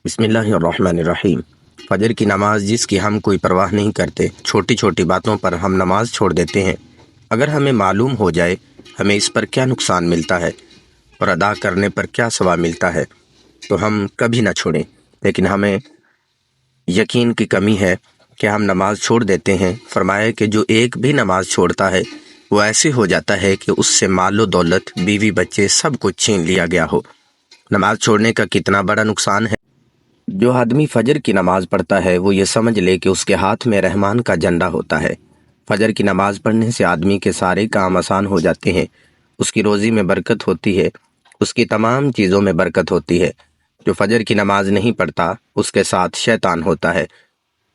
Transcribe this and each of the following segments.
بسم اللہ الرحمن الرحیم۔ فجر کی نماز جس کی ہم کوئی پرواہ نہیں کرتے، چھوٹی چھوٹی باتوں پر ہم نماز چھوڑ دیتے ہیں۔ اگر ہمیں معلوم ہو جائے ہمیں اس پر کیا نقصان ملتا ہے اور ادا کرنے پر کیا ثواب ملتا ہے تو ہم کبھی نہ چھوڑیں، لیکن ہمیں یقین کی کمی ہے کہ ہم نماز چھوڑ دیتے ہیں۔ فرمایا کہ جو ایک بھی نماز چھوڑتا ہے وہ ایسے ہو جاتا ہے کہ اس سے مال و دولت، بیوی بچے سب کچھ چھین لیا گیا ہو۔ نماز چھوڑنے کا کتنا بڑا نقصان ہے۔ جو آدمی فجر کی نماز پڑھتا ہے وہ یہ سمجھ لے کہ اس کے ہاتھ میں رحمان کا جھنڈا ہوتا ہے۔ فجر کی نماز پڑھنے سے آدمی کے سارے کام آسان ہو جاتے ہیں، اس کی روزی میں برکت ہوتی ہے، اس کی تمام چیزوں میں برکت ہوتی ہے۔ جو فجر کی نماز نہیں پڑھتا اس کے ساتھ شیطان ہوتا ہے۔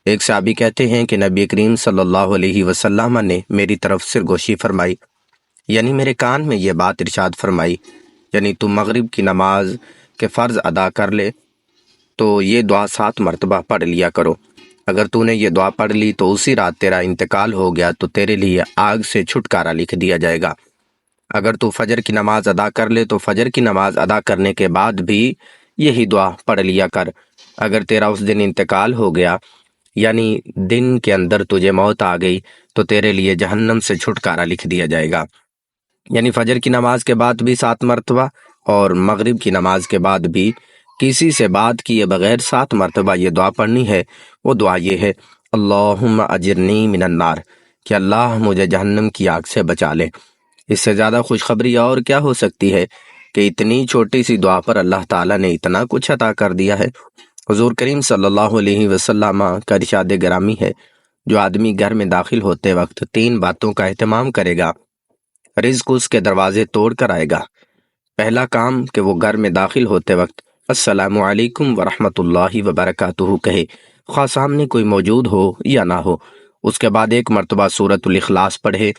ایک صحابی کہتے ہیں کہ نبی کریم صلی اللہ علیہ وسلم نے میری طرف سرگوشی فرمائی، یعنی میرے کان میں یہ بات ارشاد فرمائی، یعنی تم مغرب کی نماز کے فرض ادا کر لے تو یہ دعا 7 مرتبہ پڑھ لیا کرو۔ اگر تو نے یہ دعا پڑھ لی تو اسی رات تیرا انتقال ہو گیا تو تیرے لیے آگ سے چھٹکارا لکھ دیا جائے گا۔ اگر تو فجر کی نماز ادا کر لے تو فجر کی نماز ادا کرنے کے بعد بھی یہی دعا پڑھ لیا کر۔ اگر تیرا اس دن انتقال ہو گیا، یعنی دن کے اندر تجھے موت آ گئی، تو تیرے لیے جہنم سے چھٹکارا لکھ دیا جائے گا۔ یعنی فجر کی نماز کے بعد بھی 7 مرتبہ اور مغرب کی نماز کے بعد بھی کسی سے بات کیے بغیر 7 مرتبہ یہ دعا پڑھنی ہے۔ وہ دعا یہ ہے، اللہم اجرنی من النار، کہ اللہ مجھے جہنم کی آگ سے بچا لے۔ اس سے زیادہ خوشخبری اور کیا ہو سکتی ہے کہ اتنی چھوٹی سی دعا پر اللہ تعالیٰ نے اتنا کچھ عطا کر دیا ہے۔ حضور کریم صلی اللہ علیہ وسلم کا ارشاد گرامی ہے، جو آدمی گھر میں داخل ہوتے وقت 3 باتوں کا اہتمام کرے گا، رزق اس کے دروازے توڑ کر آئے گا۔ پہلا کام کہ وہ گھر میں داخل ہوتے وقت السلام علیکم ورحمۃ اللہ وبرکاتہ کہے، خواہ سامنے کوئی موجود ہو یا نہ ہو۔ اس کے بعد 1 مرتبہ سورۃ الاخلاص پڑھے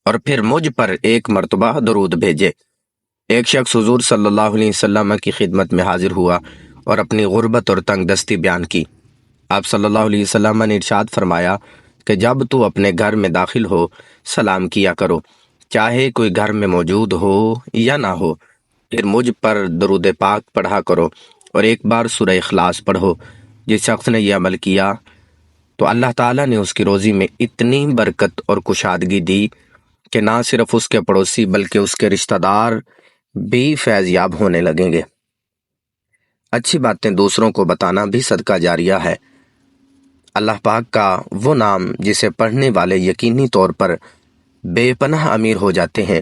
اور پھر مجھ پر 1 مرتبہ درود بھیجے۔ ایک شخص حضور صلی اللہ علیہ وسلم کی خدمت میں حاضر ہوا اور اپنی غربت اور تنگ دستی بیان کی۔ آپ صلی اللہ علیہ وسلم نے ارشاد فرمایا کہ جب تو اپنے گھر میں داخل ہو سلام کیا کرو، چاہے کوئی گھر میں موجود ہو یا نہ ہو۔ پھر مجھ پر درود پاک پڑھا کرو اور 1 بار سورہ اخلاص پڑھو۔ جس شخص نے یہ عمل کیا تو اللہ تعالیٰ نے اس کی روزی میں اتنی برکت اور کشادگی دی کہ نہ صرف اس کے پڑوسی بلکہ اس کے رشتہ دار بھی فیض یاب ہونے لگیں گے۔ اچھی باتیں دوسروں کو بتانا بھی صدقہ جاریہ ہے۔ اللہ پاک کا وہ نام جسے پڑھنے والے یقینی طور پر بے پناہ امیر ہو جاتے ہیں،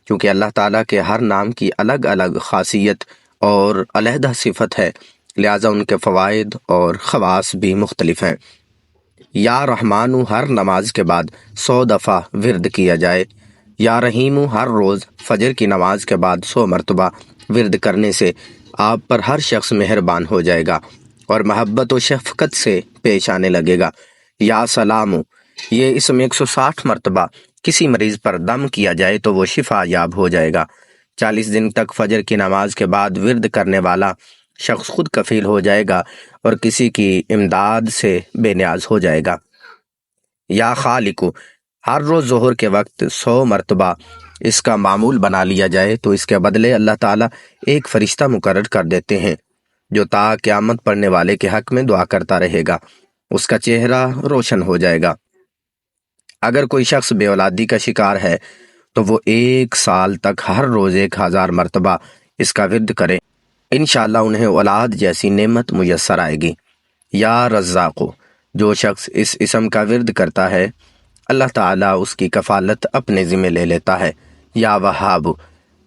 کیونکہ اللہ تعالیٰ کے ہر نام کی الگ الگ خاصیت اور علیحدہ صفت ہے، لہٰذا ان کے فوائد اور خواص بھی مختلف ہیں۔ یا رحمانو ہر نماز کے بعد 100 دفعہ ورد کیا جائے۔ یا رحیمو ہر روز فجر کی نماز کے بعد 100 مرتبہ ورد کرنے سے آپ پر ہر شخص مہربان ہو جائے گا اور محبت و شفقت سے پیش آنے لگے گا۔ یا سلامو یہ اسم 160 مرتبہ کسی مریض پر دم کیا جائے تو وہ شفا یاب ہو جائے گا۔ 40 دن تک فجر کی نماز کے بعد ورد کرنے والا شخص خود کفیل ہو جائے گا اور کسی کی امداد سے بے نیاز ہو جائے گا۔ یا خالقو ہر روز ظہر کے وقت 100 مرتبہ اس کا معمول بنا لیا جائے تو اس کے بدلے اللہ تعالیٰ ایک فرشتہ مقرر کر دیتے ہیں جو تا قیامت پڑھنے والے کے حق میں دعا کرتا رہے گا، اس کا چہرہ روشن ہو جائے گا۔ اگر کوئی شخص بے اولادی کا شکار ہے تو وہ 1 سال تک ہر روز 1000 مرتبہ اس کا ورد کرے، انشاءاللہ انہیں اولاد جیسی نعمت میسر آئے گی۔ یا رزاقو جو شخص اس اسم کا ورد کرتا ہے اللہ تعالیٰ اس کی کفالت اپنے ذمہ لے لیتا ہے۔ یا وہاب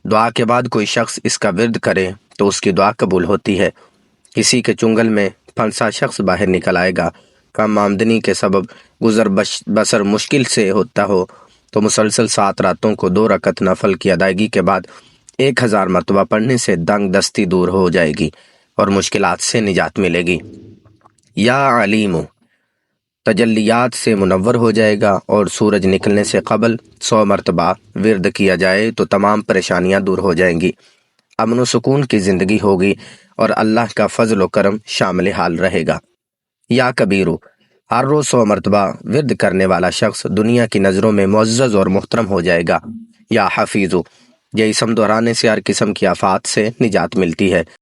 دعا کے بعد کوئی شخص اس کا ورد کرے تو اس کی دعا قبول ہوتی ہے۔ کسی کے چنگل میں پھنسا شخص باہر نکل آئے گا، کم آمدنی کے سبب گزر بسر مشکل سے ہوتا ہو تو مسلسل 7 راتوں کو 2 رکعت نفل کی ادائیگی کے بعد 1000 مرتبہ پڑھنے سے دنگ دستی دور ہو جائے گی اور مشکلات سے نجات ملے گی۔ یا علیم تجلیات سے منور ہو جائے گا اور سورج نکلنے سے قبل 100 مرتبہ ورد کیا جائے تو تمام پریشانیاں دور ہو جائیں گی، امن و سکون کی زندگی ہوگی اور اللہ کا فضل و کرم شامل حال رہے گا۔ یا کبیرو ہر روز 100 مرتبہ ورد کرنے والا شخص دنیا کی نظروں میں معزز اور محترم ہو جائے گا۔ یا حفیظو یہ اسم دہرانے سے ہر قسم کی آفات سے نجات ملتی ہے۔